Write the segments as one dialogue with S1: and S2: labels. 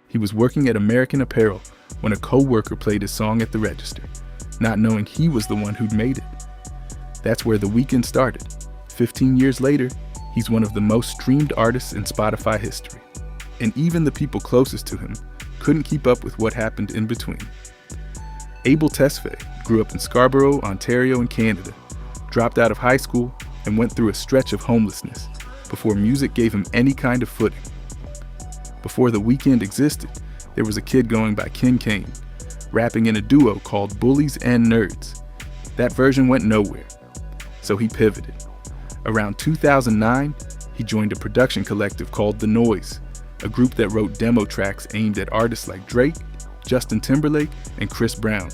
S1: He was working at American Apparel when a co-worker played his song at the register, not knowing he was the one who'd made it. That's where The Weeknd started. 15 years later, he's one of the most streamed artists in Spotify history. And even the people closest to him couldn't keep up with what happened in between. Abel Tesfaye grew up in Scarborough, Ontario in Canada, dropped out of high school, and went through a stretch of homelessness before music gave him any kind of footing. Before The Weeknd existed, there was a kid going by Ken Kane, rapping in a duo called Bullies and Nerds. That version went nowhere, so he pivoted. Around 2009, he joined a production collective called The Noise, a group that wrote demo tracks aimed at artists like Drake, Justin Timberlake, and Chris Brown,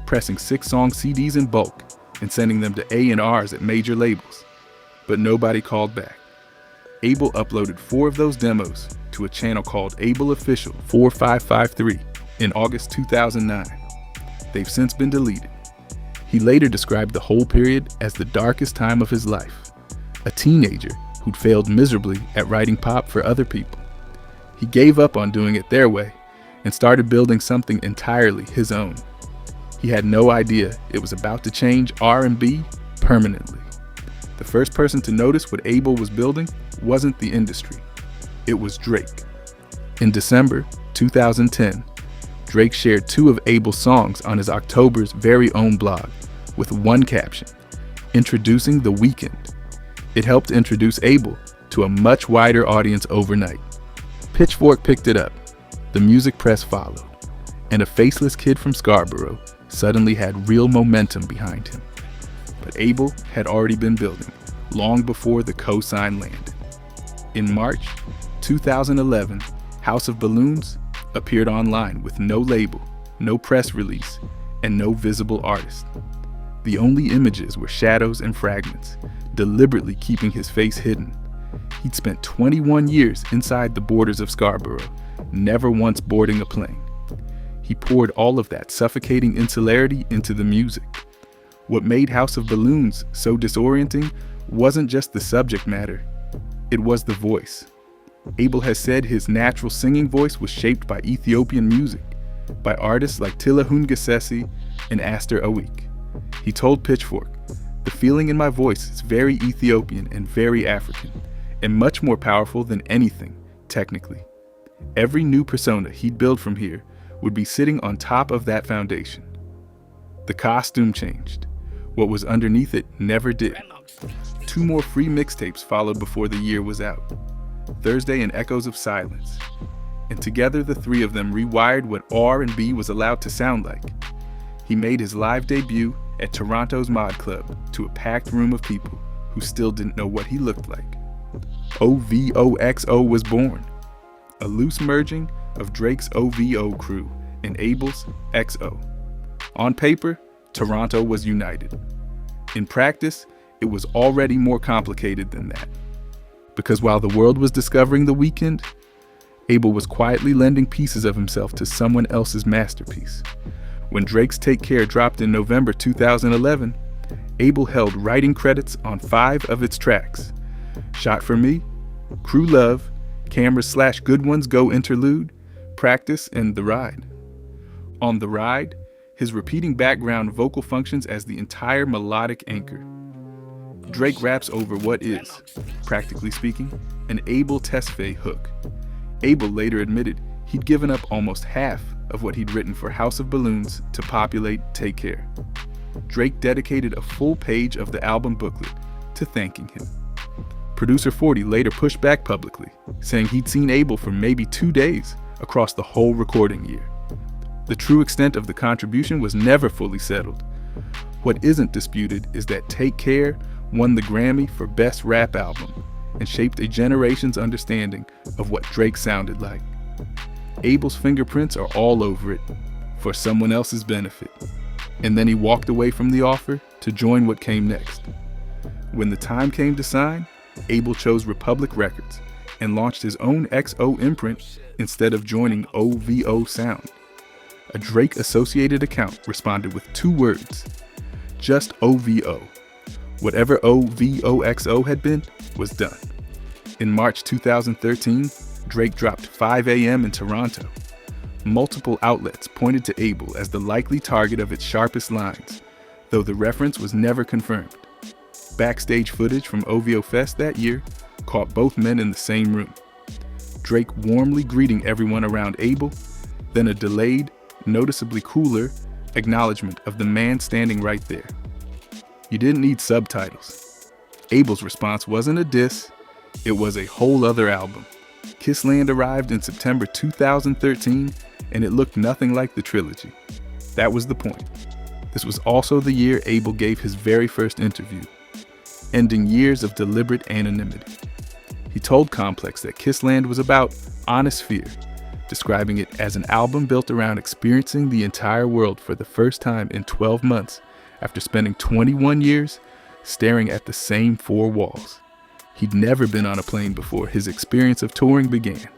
S1: pressing 6-song CDs in bulk and sending them to A&Rs at major labels. But nobody called back. Abel uploaded 4 of those demos to a channel called Abel Official 4553 in August 2009. They've since been deleted. He later described the whole period as the darkest time of his life, a teenager who'd failed miserably at writing pop for other people. He gave up on doing it their way and started building something entirely his own. He had no idea it was about to change R&B permanently. The first person to notice what Abel was building wasn't the industry. It was Drake. In December 2010, Drake shared 2 of Abel's songs on his October's very own blog with one caption, introducing The Weeknd. It helped introduce Abel to a much wider audience overnight. Pitchfork picked it up, the music press followed, and a faceless kid from Scarborough suddenly had real momentum behind him. But Abel had already been building, long before the cosign landed. In March 2011, House of Balloons appeared online with no label, no press release, and no visible artist. The only images were shadows and fragments, deliberately keeping his face hidden. He'd spent 21 years inside the borders of Scarborough, never once boarding a plane. He poured all of that suffocating insularity into the music. What made House of Balloons so disorienting wasn't just the subject matter, it was the voice. Abel has said his natural singing voice was shaped by Ethiopian music, by artists like Tilahun Gesesi and Aster Awik. He told Pitchfork, "The feeling in my voice is very Ethiopian and very African, and much more powerful than anything, technically. Every new persona he'd build from here would be sitting on top of that foundation." The costume changed. What was underneath it never did. 2 more free mixtapes followed before the year was out, Thursday and Echoes of Silence. And together the 3 of them rewired what R&B was allowed to sound like. He made his live debut at Toronto's Mod Club to a packed room of people who still didn't know what he looked like. OVOXO was born, a loose merging of Drake's OVO crew and Abel's XO. On paper, Toronto was united. In practice, it was already more complicated than that. Because while the world was discovering The Weeknd, Abel was quietly lending pieces of himself to someone else's masterpiece. When Drake's Take Care dropped in November 2011, Abel held writing credits on 5 of its tracks: Shot for Me, Crew Love, Cameras/Good Ones Go Interlude, Practice, and The Ride. On The Ride, his repeating background vocal functions as the entire melodic anchor. Drake raps over what is, practically speaking, an Abel Tesfaye hook. Abel later admitted he'd given up almost half of what he'd written for House of Balloons to populate Take Care. Drake dedicated a full page of the album booklet to thanking him. Producer 40 later pushed back publicly, saying he'd seen Abel for maybe 2 days across the whole recording year. The true extent of the contribution was never fully settled. What isn't disputed is that Take Care won the Grammy for Best Rap Album and shaped a generation's understanding of what Drake sounded like. Abel's fingerprints are all over it for someone else's benefit. And then he walked away from the offer to join what came next. When the time came to sign, Abel chose Republic Records and launched his own XO imprint instead of joining OVO Sound. A Drake-associated account responded with 2 words, just OVO. Whatever OVOXO had been was done. In March 2013, Drake dropped 5 a.m. in Toronto. Multiple outlets pointed to Abel as the likely target of its sharpest lines, though the reference was never confirmed. Backstage footage from OVO Fest that year caught both men in the same room. Drake warmly greeting everyone around Abel, then a delayed, noticeably cooler acknowledgement of the man standing right there. You didn't need subtitles. Abel's response wasn't a diss, it was a whole other album. Kissland arrived in September 2013, and it looked nothing like the trilogy. That was the point. This was also the year Abel gave his very first interview, ending years of deliberate anonymity. He told Complex that Kissland was about honest fear, describing it as an album built around experiencing the entire world for the first time in 12 months after spending 21 years staring at the same four walls. He'd never been on a plane before his experience of touring began.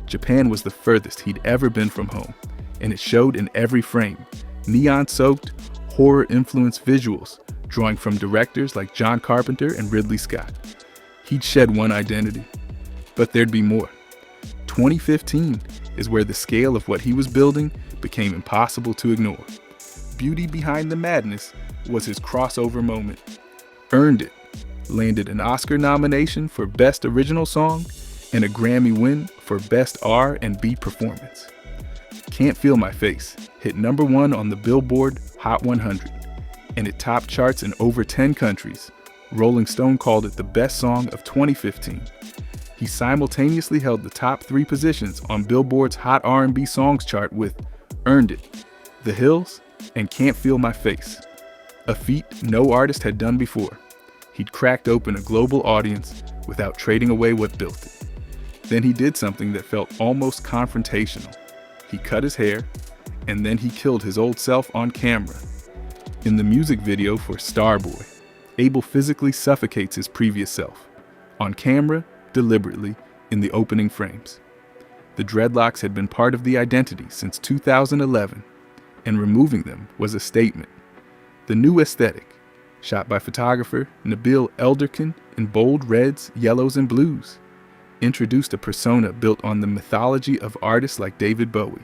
S1: Japan was the furthest he'd ever been from home, and it showed in every frame. Neon-soaked, horror-influenced visuals, drawing from directors like John Carpenter and Ridley Scott. He'd shed one identity, but there'd be more. 2015 is where the scale of what he was building became impossible to ignore. Beauty behind the madness was his crossover moment. Earned It landed an Oscar nomination for Best Original Song and a Grammy win for Best R&B Performance. Can't Feel My Face hit #1 on the Billboard Hot 100, and it topped charts in over 10 countries. Rolling Stone called it the best song of 2015. He simultaneously held the top 3 positions on Billboard's Hot R&B Songs chart with Earned It, The Hills, and Can't Feel My Face, a feat no artist had done before. He'd cracked open a global audience without trading away what built it. Then he did something that felt almost confrontational. He cut his hair, and then he killed his old self on camera. In the music video for Starboy, Abel physically suffocates his previous self, on camera, deliberately, in the opening frames. The dreadlocks had been part of the identity since 2011, and removing them was a statement. The new aesthetic, shot by photographer Nabil Elderkin in bold reds, yellows, and blues, introduced a persona built on the mythology of artists like David Bowie,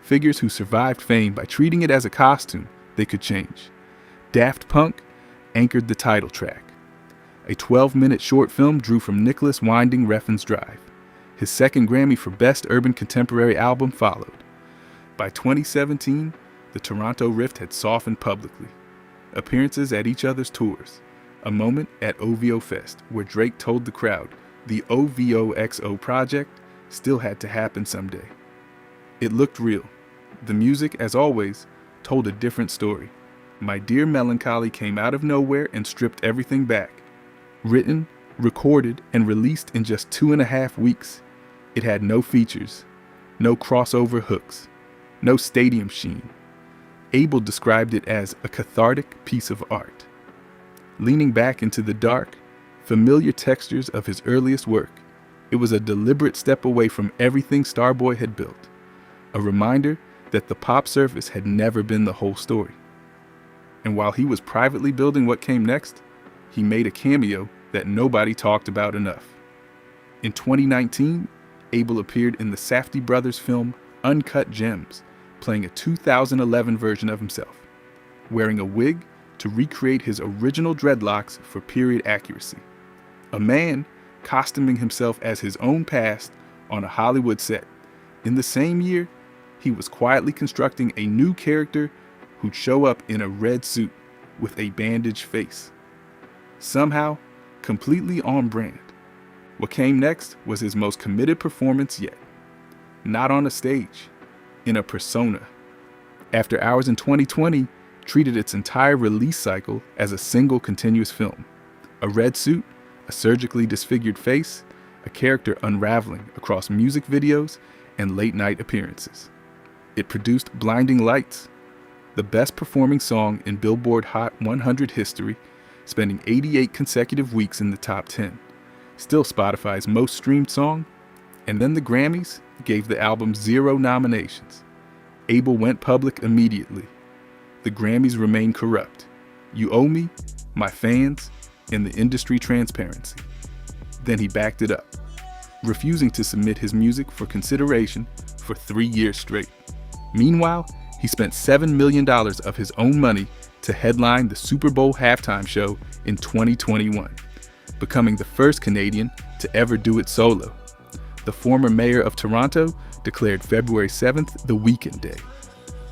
S1: figures who survived fame by treating it as a costume they could change. Daft Punk anchored the title track. A 12-minute short film drew from Nicholas Winding Refn's Drive. His second Grammy for Best Urban Contemporary Album followed. By 2017, the Toronto rift had softened publicly. Appearances at each other's tours. A moment at OVO Fest where Drake told the crowd the OVOXO project still had to happen someday. It looked real. The music, as always, told a different story. My Dear Melancholy came out of nowhere and stripped everything back. Written, recorded, and released in just 2.5 weeks, it had no features, no crossover hooks, no stadium sheen. Abel described it as a cathartic piece of art. Leaning back into the dark, familiar textures of his earliest work, it was a deliberate step away from everything Starboy had built, a reminder that the pop surface had never been the whole story. And while he was privately building what came next, he made a cameo that nobody talked about enough. In 2019, Abel appeared in the Safdie brothers film Uncut Gems, playing a 2011 version of himself, wearing a wig to recreate his original dreadlocks for period accuracy. A man costuming himself as his own past on a Hollywood set. In the same year, he was quietly constructing a new character who'd show up in a red suit with a bandaged face. Somehow, completely on brand. What came next was his most committed performance yet. Not on a stage, in a persona. After Hours in 2020 treated its entire release cycle as a single continuous film. A red suit, a surgically disfigured face, a character unraveling across music videos and late-night appearances. It produced Blinding Lights, the best performing song in Billboard Hot 100 history, spending 88 consecutive weeks in the top 10. Still Spotify's most streamed song. And then the Grammys gave the album 0 nominations. Abel went public immediately. The Grammys remain corrupt. You owe me, my fans, and the industry transparency. Then he backed it up. refusing to submit his music for consideration for 3 years straight. Meanwhile, he spent $7 million of his own money to headline the Super Bowl halftime show in 2021, becoming the first Canadian to ever do it solo. The former mayor of Toronto declared February 7th the Weeknd Day.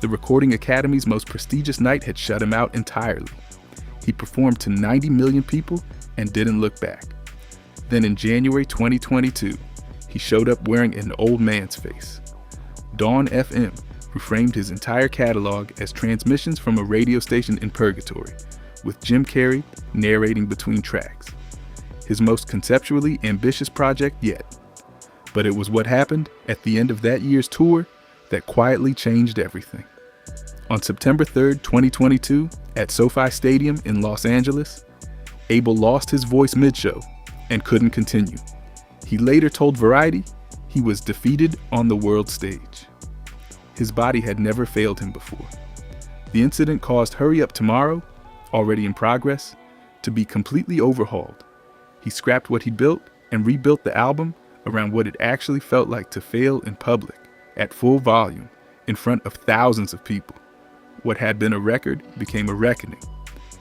S1: The Recording Academy's most prestigious night had shut him out entirely. He performed to 90 million people and didn't look back. Then in January 2022, he showed up wearing an old man's face. Dawn FM reframed his entire catalog as transmissions from a radio station in Purgatory, with Jim Carrey narrating between tracks. His most conceptually ambitious project yet. But it was what happened at the end of that year's tour that quietly changed everything. On September 3rd, 2022, at SoFi Stadium in Los Angeles, Abel lost his voice mid-show and couldn't continue. He later told Variety he was defeated on the world stage. His body had never failed him before. The incident caused Hurry Up Tomorrow, already in progress, to be completely overhauled. He scrapped what he built and rebuilt the album around what it actually felt like to fail in public, at full volume, in front of thousands of people. What had been a record became a reckoning.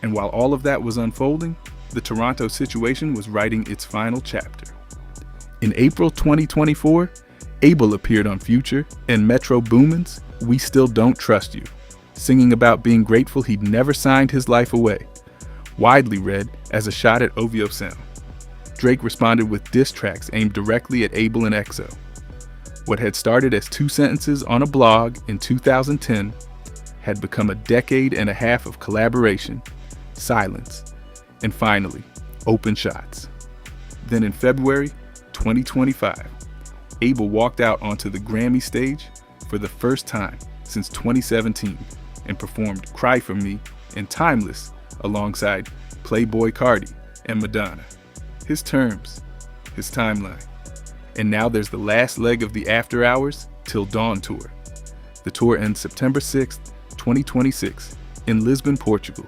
S1: And while all of that was unfolding, the Toronto situation was writing its final chapter. In April 2024, Abel appeared on Future and Metro Boomin's We Still Don't Trust You, singing about being grateful he'd never signed his life away, widely read as a shot at OVO Sound. Drake responded with diss tracks aimed directly at Abel and EXO. What had started as 2 sentences on a blog in 2010 had become a decade and a half of collaboration, silence, and finally, open shots. Then in February 2025, Abel walked out onto the Grammy stage for the first time since 2017 and performed Cry For Me and Timeless alongside Playboi Carti and Madonna. His terms, his timeline. And now there's the last leg of the After Hours Till Dawn tour. The tour ends September 6th, 2026 in Lisbon, Portugal,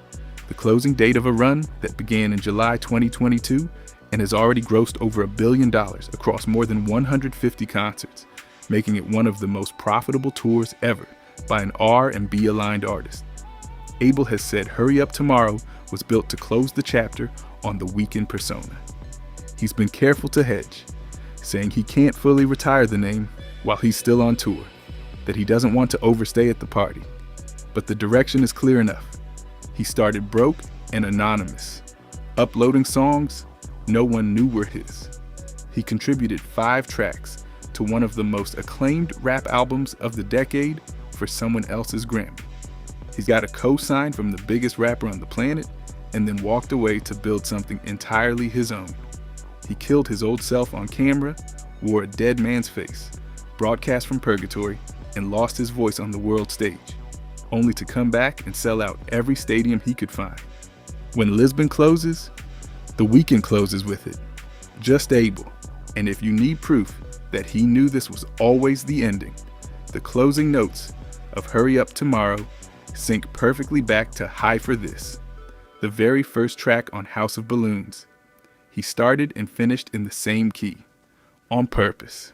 S1: the closing date of a run that began in July 2022 and has already grossed over $1 billion across more than 150 concerts, making it one of the most profitable tours ever by an R&B aligned artist. Abel has said Hurry Up Tomorrow was built to close the chapter on the Weeknd persona. He's been careful to hedge, saying he can't fully retire the name while he's still on tour, that he doesn't want to overstay at the party. But the direction is clear enough. He started broke and anonymous, uploading songs no one knew were his. He contributed 5 tracks to one of the most acclaimed rap albums of the decade for someone else's Grammy. He's got a co-sign from the biggest rapper on the planet and then walked away to build something entirely his own. He killed his old self on camera, wore a dead man's face, broadcast from Purgatory, and lost his voice on the world stage, only to come back and sell out every stadium he could find. When Lisbon closes, the Weeknd closes with it. Just Abel. And if you need proof that he knew this was always the ending, the closing notes of Hurry Up Tomorrow sync perfectly back to High For This, the very first track on House of Balloons. He started and finished in the same key, on purpose.